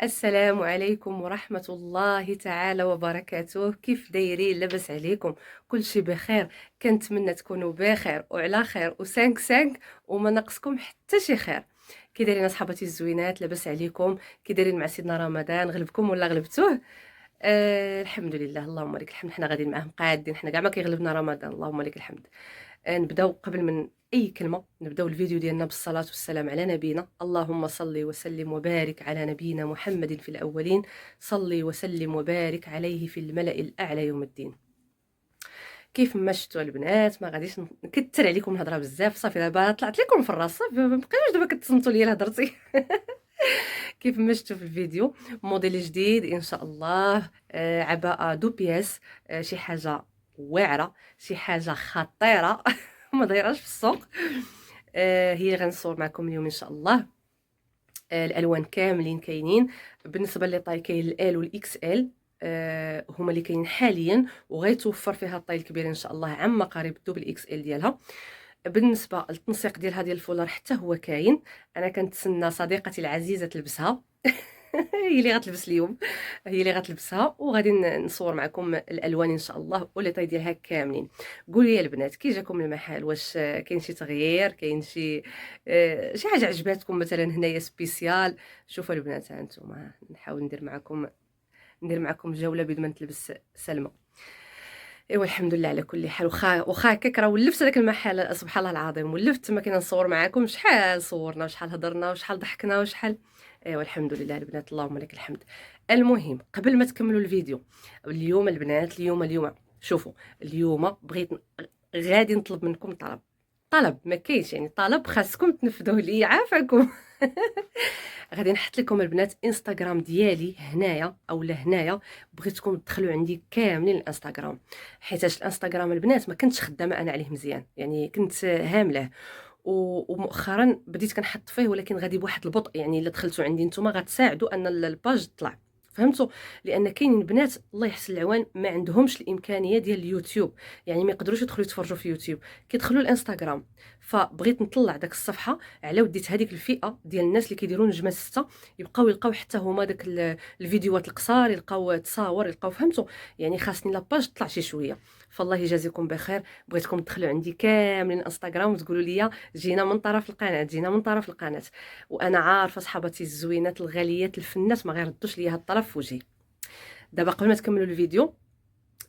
السلام عليكم ورحمة الله تعالى وبركاته. كيف دايرين؟ لاباس عليكم؟ كلشي بخير؟ كنتمنى تكونوا بخير وعلى خير وسانك سانك وما ناقصكم حتى شي خير. كي دايرين اصحاباتي الزوينات؟ لاباس عليكم؟ كي دايرين مع سيدنا رمضان؟ غلبكم ولا غلبتوه؟ الحمد لله، اللهم لك الحمد. حنا غاديين معاه مقادين، حنا كاع ما كيغلبنا رمضان، اللهم لك الحمد. نبداو قبل من اي كلمه، نبداو الفيديو ديالنا بالصلاه والسلام على نبينا. اللهم صل وسلم وبارك على نبينا محمد في الاولين، صل وسلم وبارك عليه في الملأ الاعلى يوم الدين. كيف ما شفتوا البنات، ما غاديش نكثر عليكم الهضره بزاف، صافي دابا طلعت لكم في الراس، صافي ما بقيتوش دابا كتصنتوا ليا هضرتي. كيف ما شفتوا في الفيديو، موديل جديد ان شاء الله. عباءه دو بياس، شي حاجه واعره، شي حاجه خطيره. ما دايراش في السوق. هي اللي غنصور معكم اليوم ان شاء الله. الالوان كاملين كاينين. بالنسبه لي طاي كاين الال والاكس ال، هما اللي كاينين حاليا، وغيتوفر فيها الطاي الكبير ان شاء الله عما قريب الدوبل اكس ال ديالها. بالنسبه للتنسيق ديال هذه الفولار حتى هو كاين. انا كنتسنى صديقتي العزيزه تلبسها. هي اللي غتلبس اليوم، هي اللي غتلبسها، وغادي نصور معكم الالوان ان شاء الله ولي طاي ديالها كاملين. قولوا لي البنات كي جاكم المحل، واش كاين شي تغيير، كاين شي حاجه عجباتكم مثلا هنايا سبيسيال؟ شوفوا البنات، ها انتم نحاول ندير معكم جوله بدون ما نتلبس سلمى. ايوا الحمد لله على كل حال. واخا هكاك راه ولفت هذاك المحل، سبحان الله العظيم، ولفت ما كاين نصور معكم شحال صورنا وشحال هضرنا وشحال ضحكنا وشحال. ايوا الحمد لله البنات، اللهم لك الحمد. المهم قبل ما تكملوا الفيديو، اليوم البنات، اليوم شوفوا، اليوم بغيت غادي نطلب منكم طلب ما كاينش، يعني طلب خاصكم تنفذوه لي، عافاكم. غادي نحط لكم البنات انستغرام ديالي هنايا اولا هنايا. بغيتكم تدخلوا عندي كاملين الانستغرام، حيتاش الانستغرام البنات ما كنتش خدامه انا عليه مزيان، يعني كنت هامله. ومؤخرا بديت كنحط فيه، ولكن غادي بواحد البطء، يعني الا دخلتوا عندي نتوما غتساعدوا ان الباج تطلع. فهمتوا؟ لان كاين بنات الله يحسن العوان ما عندهمش الامكانيه ديال اليوتيوب، يعني ما يقدروش يدخلوا يتفرجوا في يوتيوب، كيدخلوا الانستغرام. فبغيت نطلع داك الصفحه على وديت هذيك الفئه ديال الناس اللي كيديروا نجمه 6، يلقاو حتى هما داك الفيديوهات القصار، يلقاو تصاور، يلقاو. فهمتوا؟ يعني خاصني لاباج تطلع شي شويه. فالله يجازيكم بخير. بغيتكم تدخلوا عندي كاملين انستغرام وتقولوا لي جينا من طرف القناه، جينا من طرف القناه. وانا عارفه صحاباتي الزوينات الغاليات الفنات ما غيردوش ليا هاد الطرف في وجهي. دابا قبل ما تكملوا الفيديو،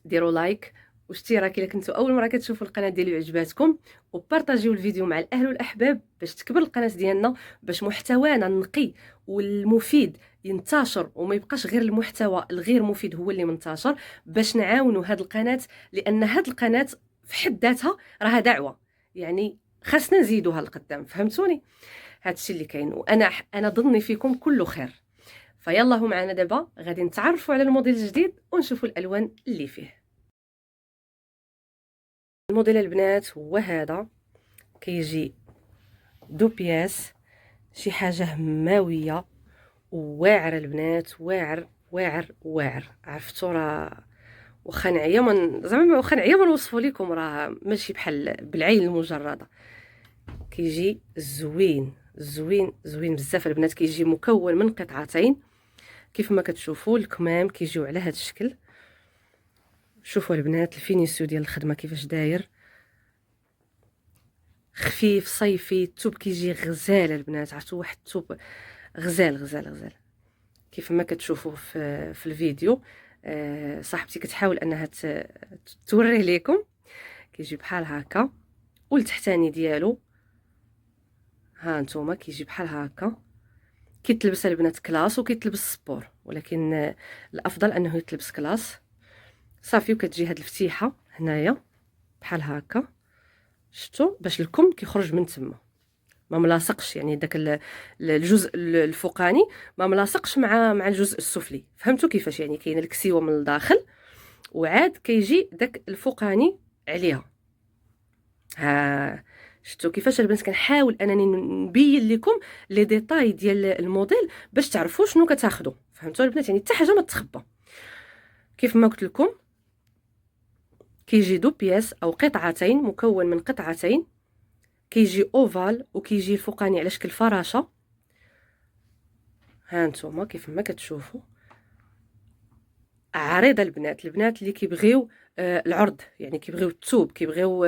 ديروا لايك واشتراك الا كنتوا اول مره كتشوفوا القناه ديالي وعجباتكم، وبارطاجيو الفيديو مع الاهل والاحباب باش تكبر القناه ديالنا، باش محتوانا النقي والمفيد ينتشر، وما يبقاش غير المحتوى الغير مفيد هو اللي منتشر، باش نعاونوا هاد القناه. لان هاد القناه في حد ذاتها راها دعوه، يعني خاصنا نزيدوها لقدام. فهمتوني؟ هادشي اللي كاين، وانا ظني فيكم كله خير. فيلا هو معنا دابا غادي نتعرفوا على الموديل الجديد ونشوفوا الالوان اللي فيه. الموديل البنات هو هذا، كيجي دو بياس، شي حاجه هماويه واعر البنات، واعر واعر واعر. عرفتوا؟ راه واخا نعيا زعما واخا نعيا ما نوصفوا لكم، راه ماشي بحال بالعين المجرده. كيجي زوين زوين زوين بزاف البنات. كيجي مكون من قطعتين كيف ما كتشوفوا، الكمام كيجيو على هذا الشكل. شوفوا البنات الفينيسيو ديال الخدمه كيفاش داير، خفيف صيفي. الثوب كيجي غزال البنات، عرفتوا واحد الثوب غزال غزال غزال كيف ما كتشوفوا في الفيديو. صاحبتي كتحاول انها توريه لكم. كيجي بحال هكا، والتحتاني ديالو ها نتوما كيجي بحال هكا. كيتلبس البنات كلاس وكيتلبس سبور، ولكن الافضل انه يتلبس كلاس. صافي، وكتجي هاد الفتيحه هنايا بحال هكا، شفتوا؟ باش الكم كيخرج من تما، ما ملاصقش، يعني داك الجزء الفوقاني ما ملاصقش مع الجزء السفلي. فهمتوا كيفاش؟ يعني كاين الكسيوه من الداخل، وعاد كيجي داك الفوقاني عليها. ها شفتوا كيفاش البنات؟ كنحاول انني نبين لكم لي ديتاي ديال الموديل باش تعرفوا شنو كتاخذوا. فهمتوا البنات؟ يعني حتى حاجه ما تخبى. كيف ما قلت لكم كيجي دو بياس او قطعتين، مكون من قطعتين. كيجي اوفال وكيجي الفوقاني على شكل فراشه. ها نتوما كيف ما كتشوفوا عريضه. البنات اللي كيبغيو العرض، يعني كيبغيو الثوب، كيبغيو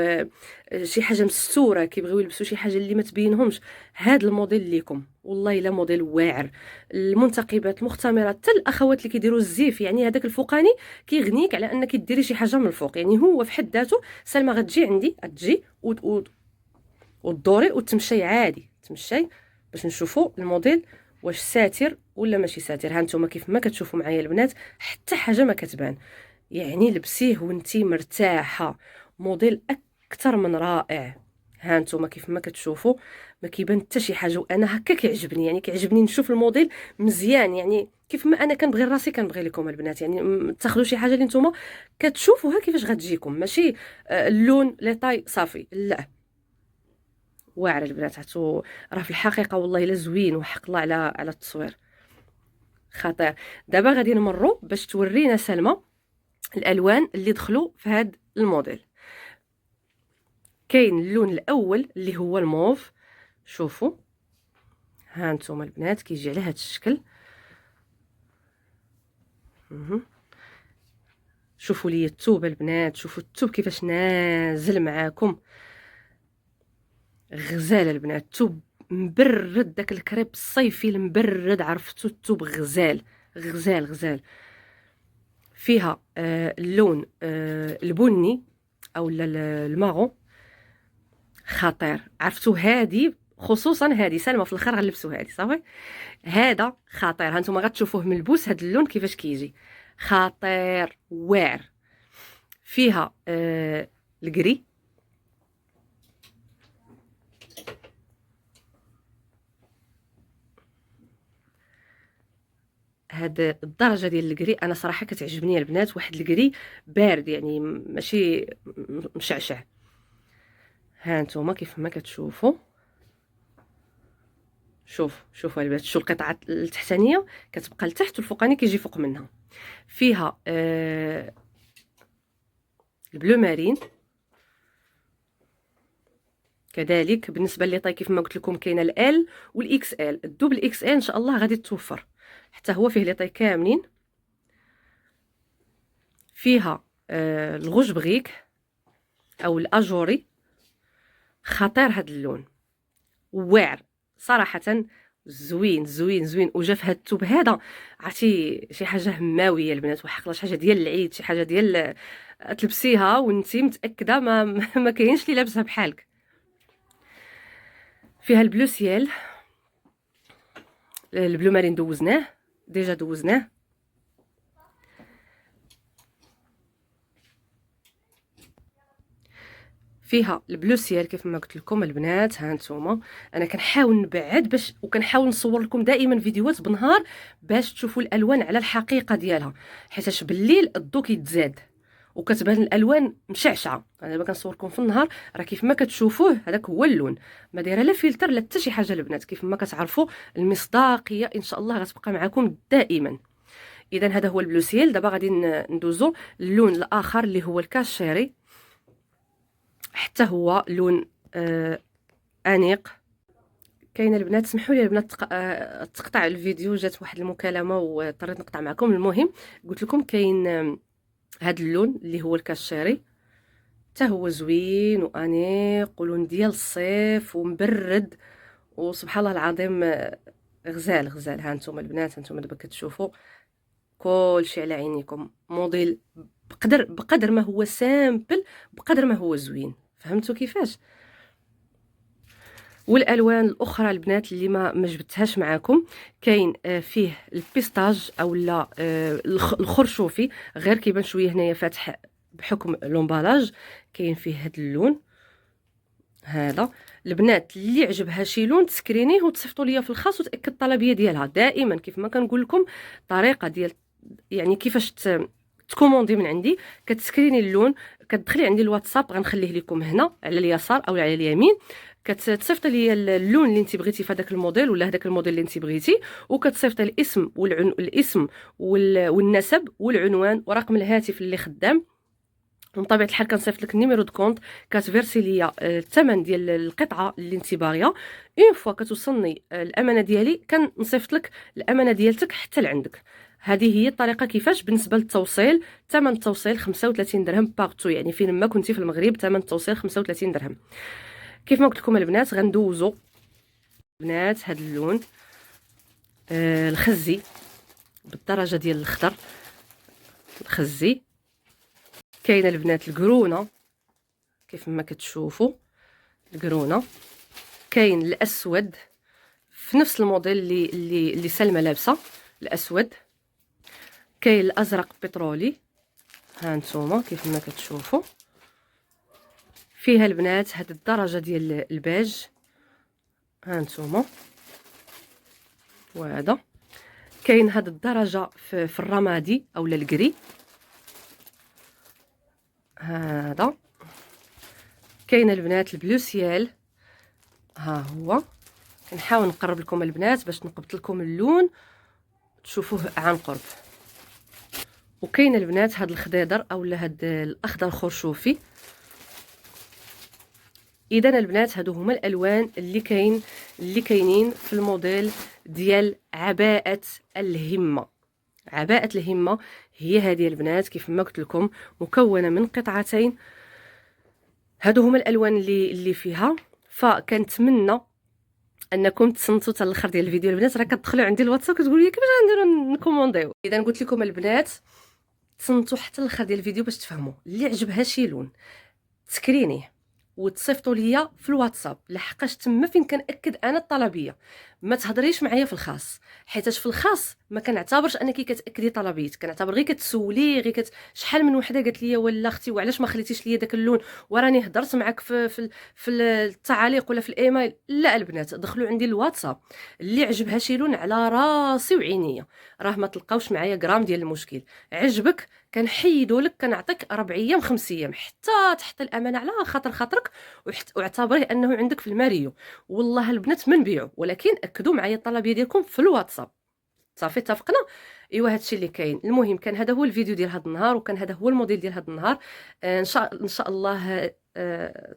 شي حاجه مستوره، كيبغيو يلبسوا شي حاجه اللي ما تبينهمش، هاد الموديل ليكم والله الا موديل واعر. المنتقبات المختمرات حتى الاخوات اللي كيديروا الزيف، يعني هذاك الفوقاني كيغنيك على انك ديري شي حاجه من الفوق، يعني هو في حد ذاته. سلمى غتجي عندي، غتجي وتدوري وتمشي عادي، تمشي باش نشوفوا الموديل واش ساتر ولا ماشي ساتر. ها نتوما كيف ما كتشوفوا معايا البنات حتى حاجه ما كتبان، يعني لبسيه وانتي مرتاحه، موديل اكثر من رائع. ها نتوما كيف ما كتشوفوا ما كيبان حتى شي حاجه، وانا هكا كيعجبني، يعني كيعجبني نشوف الموديل مزيان، يعني كيف ما انا كنبغي راسي كنبغي لكم البنات. يعني تاخذوا شي حاجه اللي نتوما كتشوفوها كيفاش غتجيكم، ماشي اللون لي طاي صافي، لا واعر البنات. عرفتوا راه في الحقيقه والله الا زوين، وحق الله على التصوير خطير. دابا غادي نمروا باش تورينا سلمى الالوان اللي دخلوا في هذا الموديل. كاين اللون الاول اللي هو الموف، شوفوا ها نتوما البنات كيجي على هذا الشكل. شوفوا لي الثوب البنات، شوفوا الثوب كيفاش نازل معاكم، غزال البنات، الثوب مبرد، داك الكريب الصيفي المبرد، عرفتوا الثوب غزال غزال غزال. فيها اللون البني او الماغون خطير، عرفتوا هادي خصوصا هادي سلمى في الاخر غنلبسوا هادي صافي. هذا خطير، هانتوما غتشوفوه ملبوس، هاد اللون كيفاش كيجي خطير واعر. فيها الكري، هاد الدرجه ديال الكري انا صراحه كتعجبني البنات، واحد الكري بارد يعني ماشي مشعشع. ها نتوما كيف ما كتشوفوا، شوفوا البنات، شو القطعه التحتانيه كتبقى لتحت والفوقاني كيجي فوق منها. فيها البلو مارين كذلك. بالنسبه لي طاي كيف ما قلت لكم كاينه ال والاكس ال، الدوبل اكس ال ان شاء الله غادي توفر، حتى هو فيه لي طاي كاملين. فيها الغوج بغيك او الاجوري، خطير هذا اللون واعر صراحه، زوين زوين زوين. وجا في هاد الثوب هذا عرفتي شي حاجه هماويه البنات، وحق شي حاجه ديال العيد، شي حاجه ديال تلبسيها وانتي متاكده ما كاينش اللي لابسها بحالك. فيها البلو سيال، البلو مارين دوزناه ديجا دوزناه. فيها البلو سيال كيف ما قلت لكم البنات. ها نتوما انا كنحاول نبعد باش وكنحاول نصور لكم دائما فيديوهات بنهار باش تشوفوا الالوان على الحقيقه ديالها، حيتاش بالليل الضو كيتزاد وكتبان الالوان مشعشعه. انا دابا كنصور لكم في النهار راه كيف ما كتشوفوه هذاك هو اللون، ما دايره لا فلتر لا حتى شي حاجه البنات. كيف ما كتعرفوا المصداقيه ان شاء الله غتبقى معكم دائما. اذا هذا هو البلو سيال. دابا غادي ندوزو اللون الاخر اللي هو الكاشيري، حتى هو لون انيق. كاينه البنات سمحوا لي البنات تقطع الفيديو، جات واحد المكالمه واضطريت نقطع معكم. المهم قلت لكم كاين هذا اللون اللي هو الكاشيري، حتى هو زوين وانيق ولون ديال الصيف ومبرد، وسبحان الله العظيم غزال غزال. ها نتوما البنات، هانتوما دابا كتشوفوا كلشي على عينيكم، موديل بقدر ما هو سامبل بقدر ما هو زوين، فهمتوا كيفاش؟ والالوان الاخرى البنات اللي ما جبتهاش معاكم، كاين فيه البيستاج او لا الخرشوفي، غير كيبان شويه هنايا فاتح بحكم لومبالاج. كاين فيه هذا اللون هذا. البنات اللي عجبها شي لون تسكرينيه وتصيفطوا ليا في الخاص وتاكد الطلبيه ديالها. دائما كيف ما كنقول لكم طريقه ديال يعني كيفاش تكوموندي من عندي، كتسكريني اللون، كتدخلي عندي الواتساب غنخليه لكم هنا على اليسار او على اليمين، كتصيفطي لي اللون اللي انت بغيتي في هذاك الموديل ولا هذاك الموديل اللي انت بغيتي، وكتصيفطي الاسم والاسم والنسب والعنوان ورقم الهاتف اللي خدام، ومن طبيعه الحال كنصيفط لك النيميرو دو كونط، كتفيرسي ليا الثمن ديال القطعه اللي انت باغيه. اون فوا كتوصلني الامانه ديالي كنصيفط لك الامانه ديالتك حتى لعندك. هذه هي الطريقه كيفاش بالنسبه للتوصيل. ثمن التوصيل 35 درهم باغتو، يعني فين ما كنتي في المغرب ثمن التوصيل 35 درهم. كيف ما قلت لكم البنات غندوزو بنات هذا اللون الخزي بالدرجه ديال الخضر، الخزي. كاينه البنات القرونه كيف ما كتشوفوا، القرونه. كاين الاسود في نفس الموديل اللي سلمى لابسه، الاسود. كاين الازرق بترولي، ها نتوما كيف ما كتشوفوا. فيها البنات هاد الدرجه ديال الباج، ها نتوما. وهذا كاين هاد الدرجه في الرمادي اولا الكري، هذا. كاين البنات البلو سيال، ها هو. كنحاول نقرب لكم البنات باش نقبط لكم اللون تشوفوه عن قرب. وكاين البنات هاد الخضيضر اولا هاد الاخضر خرشوفي. اذا البنات هادو هما الالوان اللي كاينين في الموديل ديال عباءه الهمه. عباءه الهمه هي هذه البنات كيف ما قلت لكم، مكونه من قطعتين. هادو هما الالوان اللي فيها. فكنتمنى انكم تصنتوا حتى الاخر ديال الفيديو البنات. راه كتدخلوا عندي الواتساب كتقولوا لي كيفاش غنديروا نكومونديو. اذا قلت لكم البنات تصنتوا حتى الاخر ديال الفيديو باش تفهموا. اللي عجبها شي لون تسكرينيه وتصيفطوا ليا في الواتساب، لحقاش تما فين كنأكد انا الطلبيه. ما تهضريش معايا في الخاص، حيتاش في الخاص ما كنعتبرش انك كتاكدي طلبيتك، كنعتبر غير كتسولي غير شحال من وحده قالت لي ولا اختي وعلاش ما خليتيش ليا داك اللون وراني هضرت معاك في التعاليق ولا في الايميل. لا البنات دخلوا عندي الواتساب، اللي عجبها شي لون على راسي وعينيا، راه ما تلقاوش معايا غرام ديال المشكل. عجبك كنحيدو لك، كنعطيك 4 ايام 5 ايام حتى تحط الامانه على خاطرك، واعتبريه انه عندك في الماريو. والله البنات ما نبيعو، ولكن اكدوا معايا الطلبيه ديالكم في الواتساب. صافي اتفقنا. ايوا هادشي اللي كاين. المهم كان هذا هو الفيديو ديال هذا النهار، وكان هذا هو الموديل ديال هذا النهار. ان شاء الله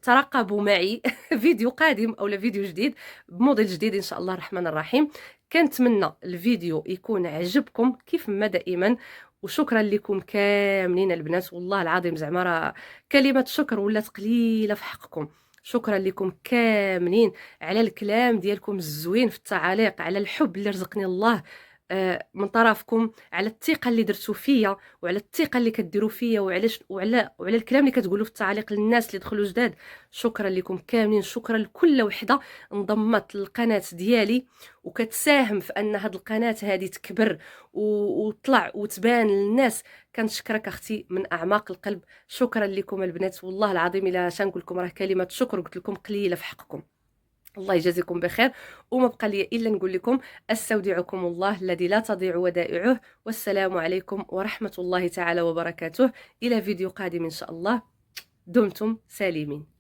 ترقبوا معي فيديو قادم او فيديو جديد بموديل جديد ان شاء الله الرحمن الرحيم. كنتمنى الفيديو يكون عجبكم كيف ما دائما. وشكرا لكم كاملين البنات، والله العظيم زعما راه كلمه شكر ولات قليله في حقكم. شكرا لكم كاملين على الكلام ديالكم الزوين في التعاليق، على الحب اللي رزقني الله من طرفكم، على الثقه اللي درتو فيا، وعلى الثقه اللي كديروا فيا، وعلى الكلام اللي كتقولوا في التعاليق للناس اللي دخلوا جداد. شكرا لكم كاملين. شكرا لكل وحده انضمت للقناه ديالي وكتساهم في ان هاد القناه هذه تكبر وتطلع وتبان للناس. كنشكرك اختي من اعماق القلب. شكرا لكم البنات، والله العظيم الا شنقول لكم راه كلمه شكر قلت لكم قليله في حقكم. الله يجازيكم بخير. وما بقى لي الا نقول لكم استودعكم الله الذي لا تضيع ودائعه، والسلام عليكم ورحمه الله تعالى وبركاته. الى فيديو قادم ان شاء الله. دمتم سالمين.